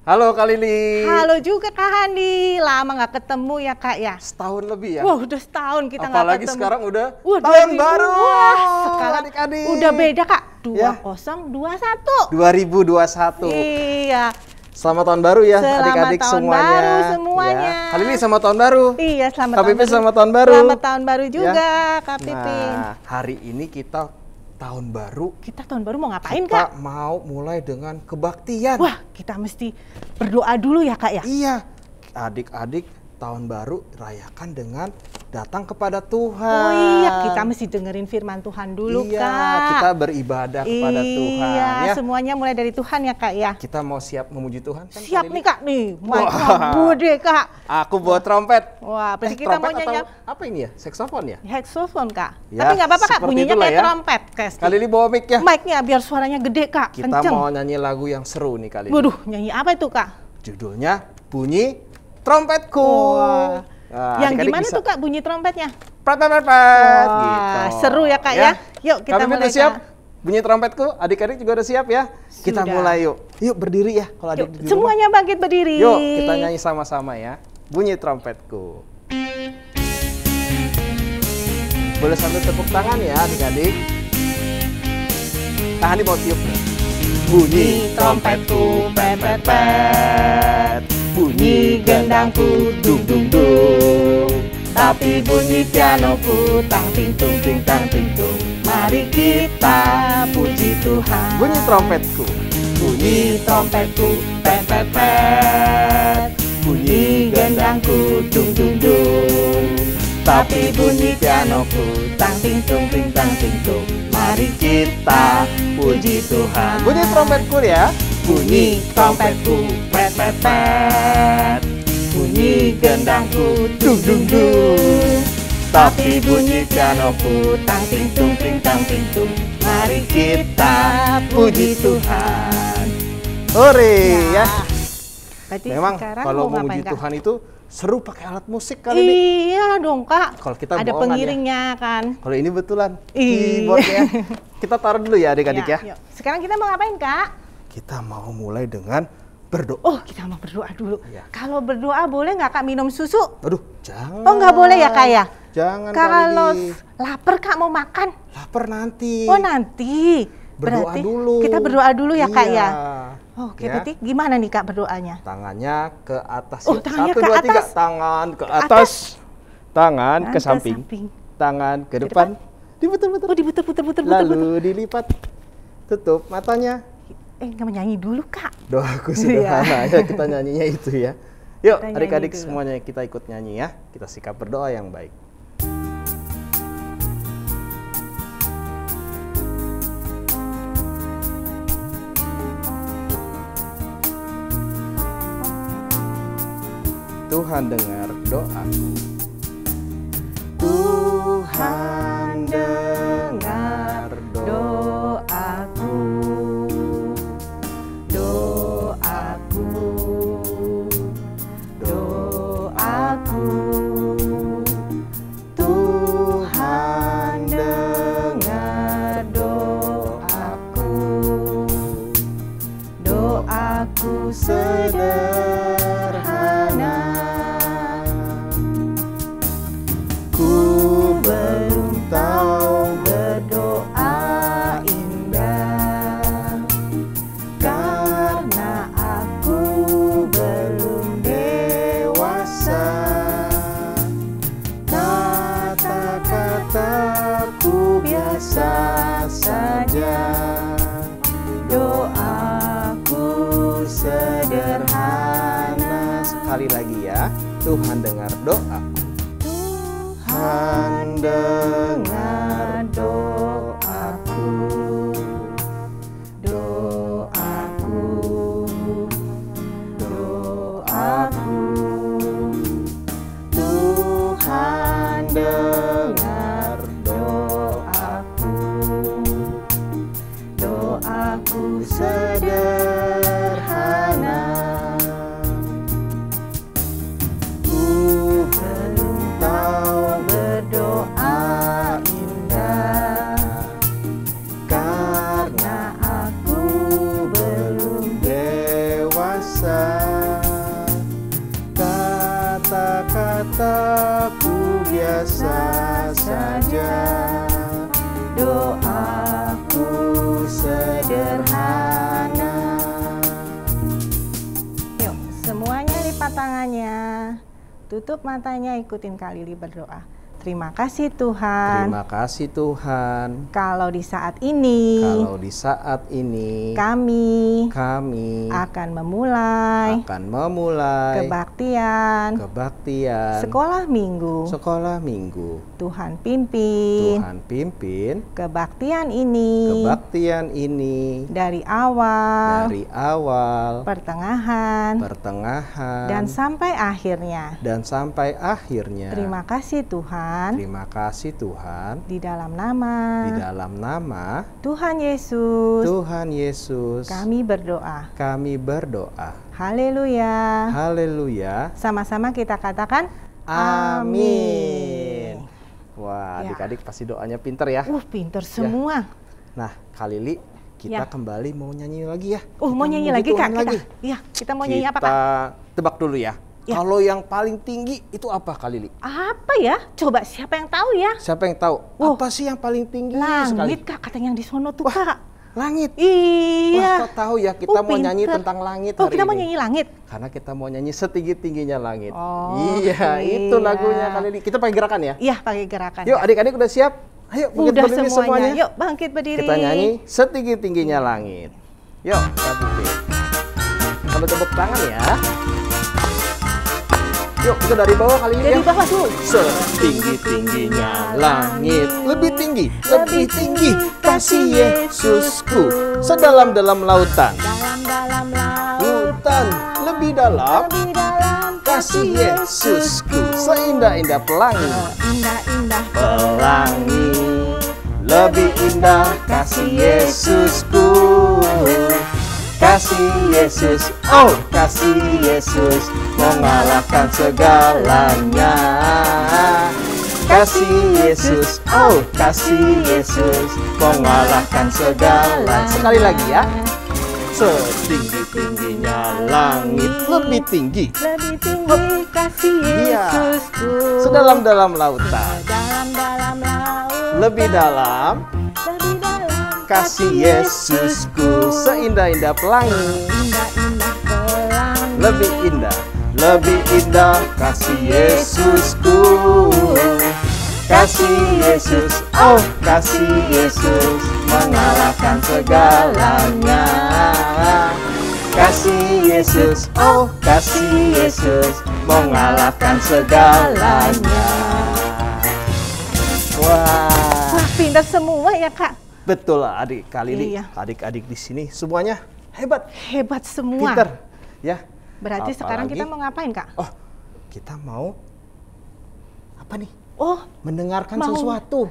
Halo Kak Lili. Halo juga Kak Handi, lama nggak ketemu ya Kak ya? Setahun lebih ya? Wah udah setahun kita nggak ketemu. Apalagi sekarang udah tahun baru. Wah sekarang adik-adik. udah beda Kak, 2021. 2021. Iya. Selamat tahun baru ya adik-adik tahun semuanya. baru semuanya. Ya. Kak Lili selamat tahun baru. Iya selamat Kak tahun Pipin baru. selamat tahun baru. Selamat tahun baru juga Kak Pipin. Nah hari ini kita tahun baru. Kita tahun baru mau ngapain Kita Kak? mau mulai dengan kebaktian. Wah kita mesti berdoa dulu ya Kak ya? Iya, adik-adik tahun baru rayakan dengan datang kepada Tuhan. Oh iya, kita mesti dengerin firman Tuhan dulu iya, Kak. kita beribadah kepada Tuhan. Iya, Ya. semuanya mulai dari Tuhan ya Kak ya? Kita mau siap memuji Tuhan kan? Siap Kak nih Lili? Kak nih, mic-nya gede Kak. Aku bawa trompet. Wah, berarti kita mau trompet nyanyi atau apa ini ya? Saksofon ya? saxophone Kak. Ya, Tapi nggak apa-apa Kak, seperti bunyinya itulah kayak ya. trompet. Kak Lili bawa mic ya? Mic-nya biar suaranya gede Kak, Kita kenceng. mau nyanyi lagu yang seru nih kali ini. Waduh, nyanyi apa itu Kak? Judulnya Bunyi Trompetku. Wah. Nah, Yang adik-adik gimana bisa tuh Kak bunyi trompetnya? prat-prat-prat, Wah, gitu. seru ya Kak ya. Yuk kita Kak Pipin mulai udah siap? Kak. Bunyi trompetku, adik-adik juga udah siap ya? Kita Sudah. mulai yuk. Yuk berdiri ya kalau adik Yuk, di rumah. semuanya bangkit berdiri. Yuk kita nyanyi sama-sama ya. Bunyi trompetku. Boleh sambil tepuk tangan ya adik-adik. Tahan di mau tiup. Bunyi trompetku, pet pet pet. Bunyi gendangku, dung dung dung. Tapi bunyi pianoku, tang ting tung ting tang ting tung. Mari kita puji Tuhan. Bunyi trompetku. Bunyi trompetku, pet pet pet. Bunyi gendangku, dung dung dung. Tapi bunyi pianoku, tang ting tung ting tang ting tung. Mari kita puji Tuhan. Bunyi trompetku ya. Bunyi trompetku, pet pet pet. Bunyi gendangku, dung dung dung. Tapi bunyi pianoku, tang ting tung ting tang ting tung. Mari kita puji Tuhan. Hore ya. Berarti Memang sekarang kalau mau memuji ngapain, Kak? Tuhan itu seru pakai alat musik kali ini. Iya dong Kak. Kalau kita ada bohongan pengiringnya kan. Kalau ini betulan Ih. keyboardnya. Kita taruh dulu ya adik-adik ya. Yuk. Sekarang kita mau ngapain Kak? Kita mau mulai dengan berdoa. Oh kita mau berdoa dulu. Iya. Kalau berdoa boleh nggak Kak minum susu? Aduh, jangan. Oh nggak boleh ya Kak ya? Jangan Kalau Kak Lili. lapar Kak mau makan? Lapar nanti. Oh nanti. Berdoa Berarti dulu. kita berdoa dulu ya Kak Iya. ya? Oke, Ya. berarti gimana nih Kak berdoanya? Tangannya ke atas. Oh, yuk. tangannya 1, ke 2, 3. atas. Tangan ke atas. atas. Tangan ke Ke samping. samping. Tangan ke Ke depan. Diputar-putar. Oh diputer-puter. Lalu dilipat. Tutup matanya. Nggak menyanyi dulu Kak. Doaku sederhana ya, kita nyanyinya itu ya. Yuk Kita nyanyi adik-adik dulu. semuanya kita ikut nyanyi ya. Kita sikap berdoa yang baik. Tuhan dengar doaku. Tuhan dengar doaku, doaku, doaku. Tuhan dengar doaku, doaku sederhana. Ku belum tahu berdoa indah, karena aku belum dewasa. Kata-kataku biasa saja, doaku sederhana. Sekali lagi ya, Tuhan dengar doaku. Tuhan dengar doaku, doaku, doaku. Tuhan dengar doaku, doaku sederhana. Ku belum tahu berdoa indah, karena aku belum dewasa. saja, doaku sederhana. Yuk, semuanya lipat tangannya, tutup matanya, ikutin Kak Lili berdoa. Terima kasih Tuhan. Terima kasih Tuhan. Kalau di saat ini, kami akan memulai kebaktian sekolah minggu. Tuhan pimpin kebaktian ini dari awal, pertengahan, dan sampai akhirnya. Terima kasih Tuhan. Terima kasih Tuhan. Di dalam nama Tuhan Yesus, kami berdoa. Haleluya. Sama-sama kita katakan amin. Wah, adik-adik pasti doanya pinter ya. Pinter semua. Nah, Kak Lili, kita kembali mau nyanyi lagi ya. Mau nyanyi lagi Kak? Kita mau nyanyi apa Kak? Kita tebak dulu ya. Kalau yang paling tinggi itu apa Kak Lili? Apa ya? Coba siapa yang tahu ya? Siapa yang tahu? Apa sih yang paling tinggi langit sekali? Kak, katanya yang di sono tuh Kak. Langit? Iya. Wah, kok tahu ya, kita mau nyanyi tentang langit hari kita mau ini. nyanyi langit? Karena kita mau nyanyi setinggi-tingginya langit. Iya. Itu lagunya Kak Lili. Kita pakai gerakan ya? Iya, pakai gerakan. Yuk adik-adik udah siap? Ayo bangkit berdiri semuanya. Yuk bangkit berdiri. Kita nyanyi setinggi-tingginya langit. Yuk, bangkit. Sambil tepuk tangan ya. Yuk, kita dari bawah kali ini. Dari bawah dulu. Setinggi-tingginya langit, lebih tinggi kasih Yesusku. Sedalam-dalam lautan, lebih dalam kasih Yesusku. Seindah-indah pelangi, lebih indah kasih Yesusku. Kasih Yesus, oh kasih Yesus, mengalahkan segalanya. Kasih Yesus, oh kasih Yesus, mengalahkan segalanya. Sekali lagi ya. Setinggi-tingginya langit, lebih tinggi kasih Yesusku. Sedalam-dalam lautan, lebih dalam kasih Yesusku. Seindah-indah pelangi, lebih indah kasih Yesusku. Kasih Yesus, oh kasih Yesus, mengalahkan segalanya. Kasih Yesus, oh kasih Yesus, mengalahkan segalanya. Wah, pintar semua ya Kak. Betul adik Kak Lili. Adik-adik di sini semuanya hebat semua. Pintar ya. Berarti sekarang kita mau ngapain Kak? Kita mau apa nih? Mendengarkan mau sesuatu.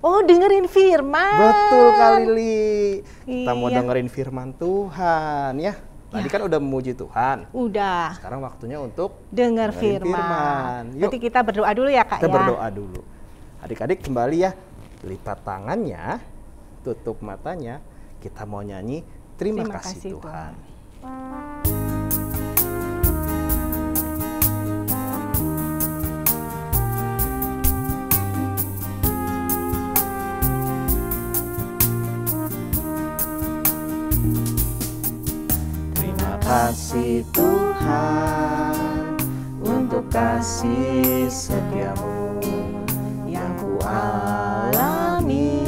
Dengerin firman. Betul Kak Lili. Kita mau dengerin firman Tuhan ya. Tadi kan udah memuji Tuhan. Udah. Sekarang waktunya untuk dengar firman. Yuk. Berarti kita berdoa dulu ya Kak. Kita berdoa dulu. Adik-adik kembali ya. Lipat tangannya, tutup matanya. Kita mau nyanyi Terima kasih Tuhan. Terima kasih Tuhan untuk kasih setiamu yang ku alami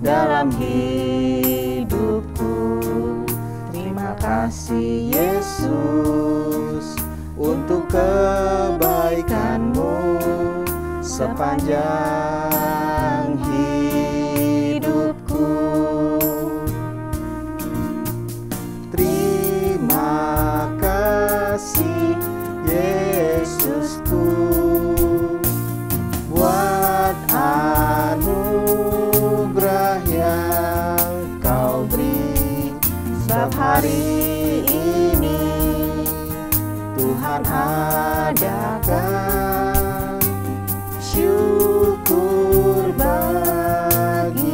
dalam hidupku. Terima kasih Yesus untuk kebaikan-Mu sepanjang hidupku. Terima kasih Yesusku buat anugerah yang Kau beri. Sebab hari ini Tuhan adakan syukur bagimu.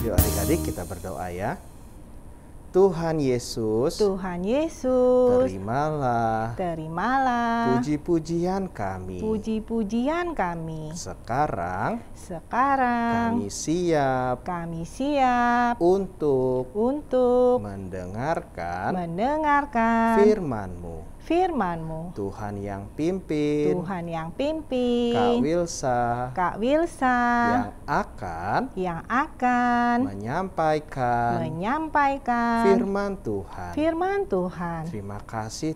Yuk adik-adik kita berdoa ya. Tuhan Yesus, Tuhan Yesus, terimalah puji-pujian kami. Puji-pujian kami. Sekarang kami siap untuk mendengarkan firman-Mu. Tuhan yang pimpin Kak Wilsa yang akan menyampaikan firman Tuhan. Terima kasih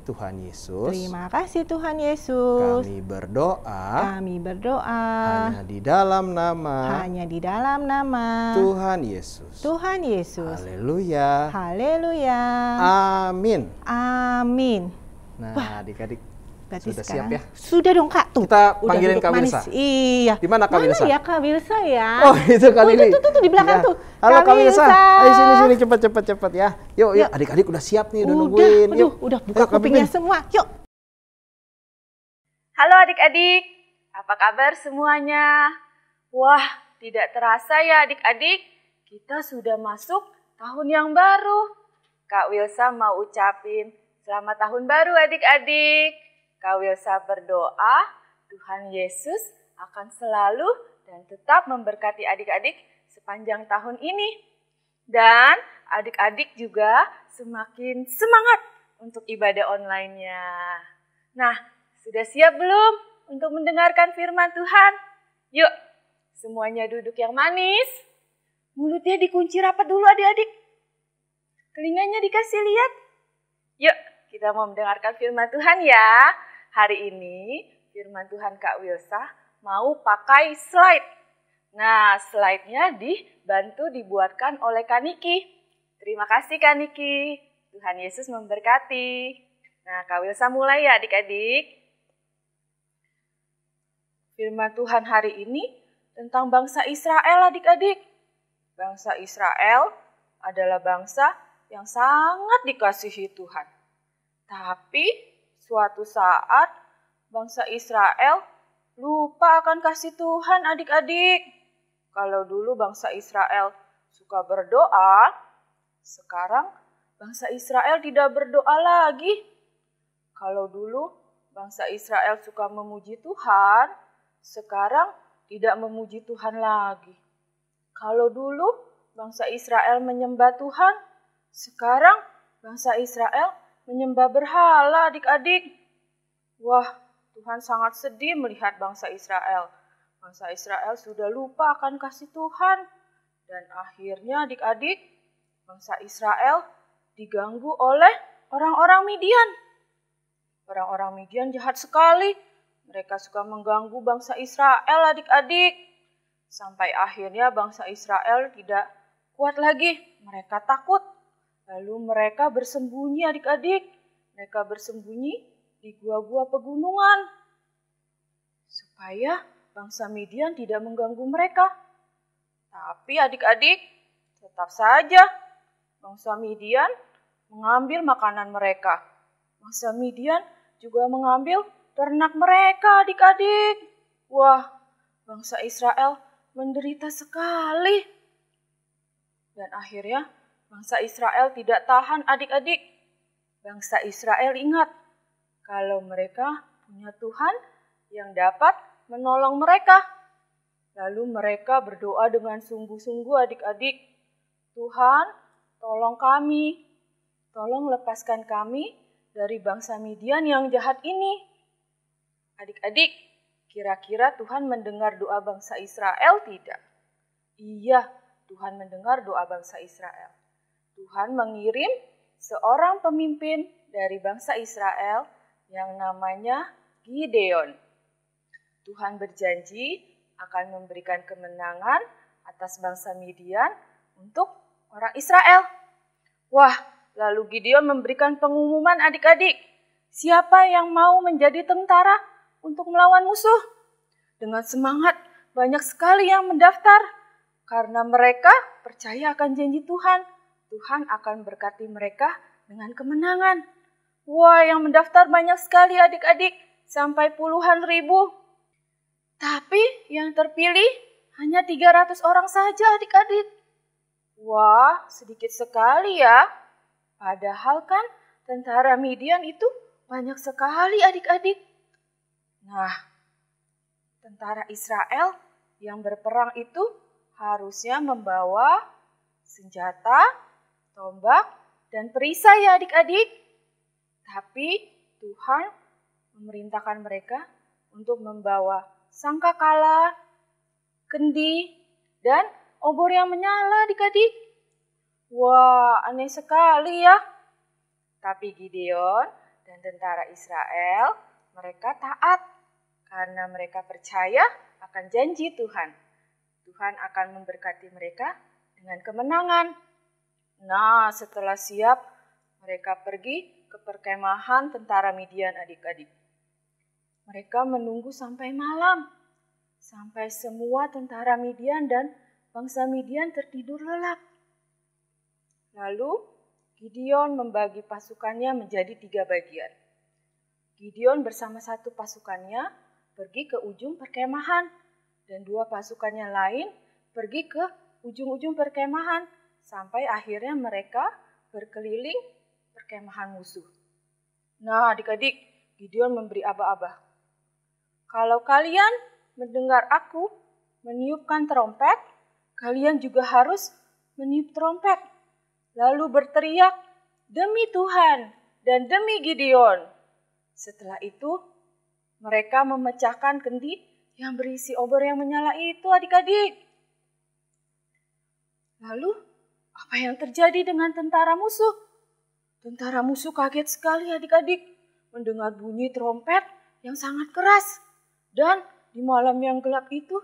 Tuhan Yesus. Kami berdoa hanya di dalam nama Tuhan Yesus. Haleluya. Amin. Nah, adik-adik sudah siap ya? Sudah dong Kak, tuh. Kita panggilin Kak Wilsa. Iya. Di mana Kak Wilsa? Mana ya Kak Wilsa ya? Oh, itu kali ini. Tuh di belakang tuh. Halo Kak Wilsa. Ayo sini cepat ya. Yuk, adik-adik udah siap nih, udah nungguin. Udah buka kupingnya semua. Yuk. Halo adik-adik, apa kabar semuanya? Wah, tidak terasa ya adik-adik, kita sudah masuk tahun yang baru. Kak Wilsa mau ucapin selamat tahun baru adik-adik. Kak Wilsa berdoa, Tuhan Yesus akan selalu dan tetap memberkati adik-adik sepanjang tahun ini. Dan adik-adik juga semakin semangat untuk ibadah online-nya. Nah, sudah siap belum untuk mendengarkan firman Tuhan? Yuk, semuanya duduk yang manis. Mulutnya dikunci rapat dulu adik-adik. Telinganya dikasih lihat. Yuk, kita mau mendengarkan firman Tuhan ya. Hari ini firman Tuhan Kak Wilsa mau pakai slide. Nah, slide-nya dibuatkan oleh Kak Niki. Terima kasih Kak Niki. Tuhan Yesus memberkati. Nah, Kak Wilsa mulai ya adik-adik. Firman Tuhan hari ini tentang bangsa Israel adik-adik. Bangsa Israel adalah bangsa yang sangat dikasihi Tuhan. Tapi suatu saat bangsa Israel lupa akan kasih Tuhan adik-adik. Kalau dulu bangsa Israel suka berdoa, sekarang bangsa Israel tidak berdoa lagi. Kalau dulu bangsa Israel suka memuji Tuhan, sekarang tidak memuji Tuhan lagi. Kalau dulu bangsa Israel menyembah Tuhan, sekarang bangsa Israel menyembah berhala adik-adik. Wah, Tuhan sangat sedih melihat bangsa Israel. Bangsa Israel sudah lupa akan kasih Tuhan. Dan akhirnya adik-adik, bangsa Israel diganggu oleh orang-orang Midian. Orang-orang Midian jahat sekali. Mereka suka mengganggu bangsa Israel adik-adik. Sampai akhirnya bangsa Israel tidak kuat lagi. Mereka takut. Lalu mereka bersembunyi adik-adik. Mereka bersembunyi di gua-gua pegunungan. Supaya bangsa Midian tidak mengganggu mereka. Tapi adik-adik, tetap saja bangsa Midian mengambil makanan mereka. Bangsa Midian juga mengambil ternak mereka adik-adik. Wah, bangsa Israel menderita sekali. Dan akhirnya bangsa Israel tidak tahan adik-adik. Bangsa Israel ingat kalau mereka punya Tuhan yang dapat menolong mereka. Lalu mereka berdoa dengan sungguh-sungguh adik-adik. Tuhan, tolong kami. Tolong lepaskan kami dari bangsa Midian yang jahat ini. Adik-adik, kira-kira Tuhan mendengar doa bangsa Israel tidak? Iya, Tuhan mendengar doa bangsa Israel. Tuhan mengirim seorang pemimpin dari bangsa Israel yang namanya Gideon. Tuhan berjanji akan memberikan kemenangan atas bangsa Midian untuk orang Israel. Wah, lalu Gideon memberikan pengumuman adik-adik. Siapa yang mau menjadi tentara untuk melawan musuh? Dengan semangat, banyak sekali yang mendaftar. Karena mereka percaya akan janji Tuhan. Tuhan akan berkati mereka dengan kemenangan. Wah, yang mendaftar banyak sekali adik-adik. Sampai puluhan ribu. Tapi yang terpilih hanya 300 orang saja adik-adik. Wah, sedikit sekali ya. Padahal kan tentara Midian itu banyak sekali adik-adik. Nah, tentara Israel yang berperang itu harusnya membawa senjata, tombak, dan perisai ya adik-adik. Tapi Tuhan memerintahkan mereka untuk membawa sangkakala, kendi, dan obor yang menyala adik-adik. Wah, aneh sekali ya. Tapi Gideon dan tentara Israel, mereka taat karena mereka percaya akan janji Tuhan. Tuhan akan memberkati mereka dengan kemenangan. Nah, setelah siap, mereka pergi ke perkemahan tentara Midian adik-adik. Mereka menunggu sampai malam, sampai semua tentara Midian dan bangsa Midian tertidur lelap. Lalu Gideon membagi pasukannya menjadi 3 bagian. Gideon bersama satu pasukannya pergi ke ujung perkemahan dan 2 pasukannya lain pergi ke ujung-ujung perkemahan sampai akhirnya mereka berkeliling perkemahan musuh. Nah, adik-adik, Gideon memberi aba-aba. Kalau kalian mendengar aku meniupkan trompet, kalian juga harus meniup trompet. Lalu berteriak, demi Tuhan dan demi Gideon. Setelah itu, mereka memecahkan kendi yang berisi obor yang menyala itu adik-adik. Lalu, apa yang terjadi dengan tentara musuh? Tentara musuh kaget sekali adik-adik mendengar bunyi trompet yang sangat keras. Dan di malam yang gelap itu,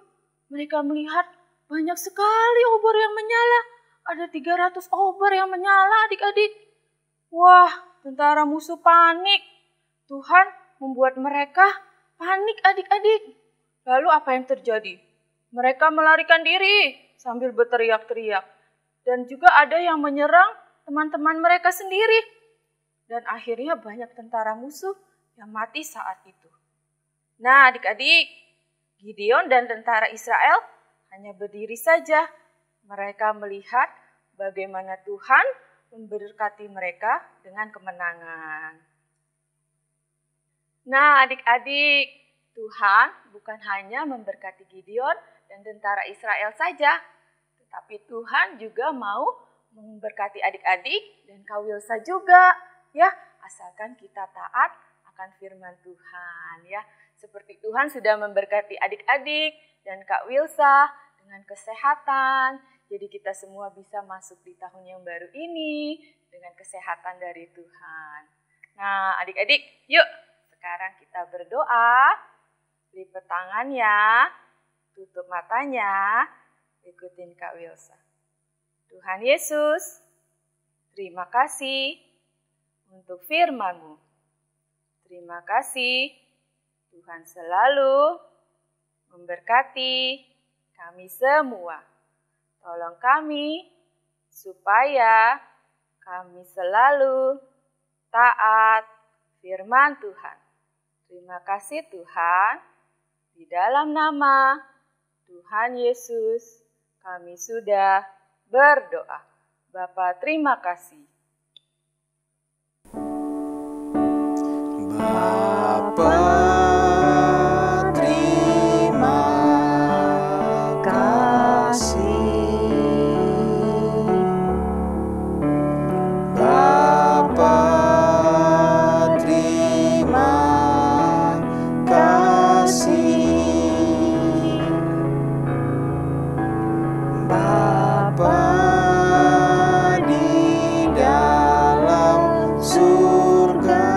mereka melihat banyak sekali obor yang menyala. Ada 300 obor yang menyala adik-adik. Wah, tentara musuh panik. Tuhan membuat mereka panik adik-adik. Lalu apa yang terjadi? Mereka melarikan diri sambil berteriak-teriak. Dan juga ada yang menyerang teman-teman mereka sendiri. Dan akhirnya banyak tentara musuh yang mati saat itu. Nah adik-adik, Gideon dan tentara Israel hanya berdiri saja. Mereka melihat bagaimana Tuhan memberkati mereka dengan kemenangan. Nah adik-adik, Tuhan bukan hanya memberkati Gideon dan tentara Israel saja, tetapi Tuhan juga mau memberkati adik-adik dan Kak Wilsa juga, ya, asalkan kita taat akan firman Tuhan, ya. Seperti Tuhan sudah memberkati adik-adik dan Kak Wilsa dengan kesehatan. Jadi kita semua bisa masuk di tahun yang baru ini dengan kesehatan dari Tuhan. Nah adik-adik, yuk sekarang kita berdoa. Lipat tangannya, tutup matanya, ikutin Kak Wilsa. Tuhan Yesus, terima kasih untuk firman-Mu. Terima kasih Tuhan selalu memberkati kami semua. Tolong kami supaya kami selalu taat firman Tuhan. Terima kasih Tuhan. Di dalam nama Tuhan Yesus kami sudah berdoa. Bapa terima kasih. Bapa terima kasih. Bapa terima kasih. Bapa di dalam surga,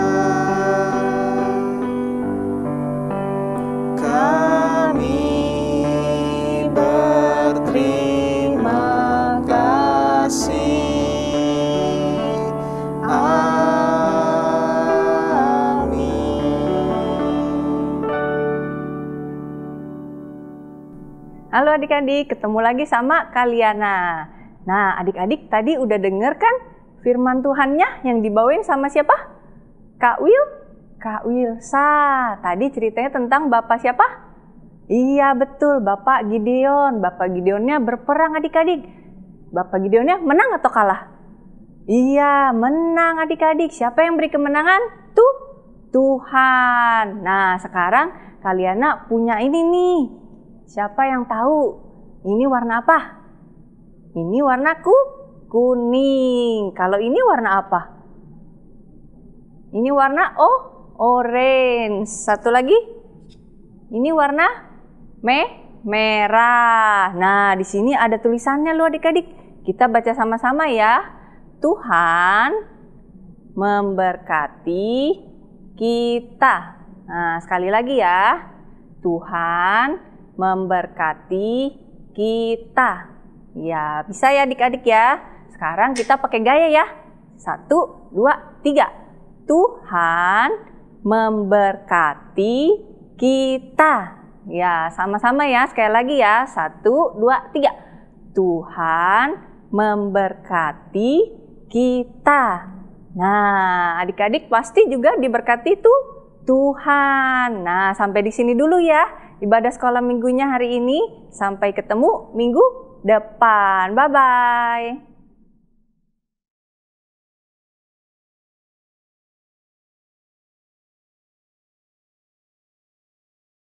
kami berterima kasih. Halo adik-adik, ketemu lagi sama Kaliana. Nah adik-adik tadi udah denger kan firman Tuhannya yang dibawain sama siapa? Kak Wilsa. Tadi ceritanya tentang Bapak siapa? Iya betul, Bapak Gideon. Bapak Gideonnya berperang adik-adik. Bapak Gideonnya menang atau kalah? Iya, menang adik-adik. Siapa yang beri kemenangan? Tuhan. Nah, sekarang kalian punya ini nih. Siapa yang tahu? Ini warna apa? Ini warna kuning. Kalau ini warna apa? Ini warna orange. Satu lagi. Ini warna merah. Nah, di sini ada tulisannya loh adik-adik. Kita baca sama-sama ya. Tuhan memberkati kita. Nah, sekali lagi ya. Tuhan memberkati kita. Ya, bisa ya adik-adik ya. Sekarang kita pakai gaya ya. 1, 2, 3. Tuhan memberkati kita. Ya, sama-sama ya. Sekali lagi ya. 1, 2, 3. Tuhan memberkati kita. Nah, adik-adik pasti juga diberkati Tuhan. Nah, sampai di sini dulu ya ibadah sekolah minggunya hari ini. Sampai ketemu minggu depan. Bye-bye.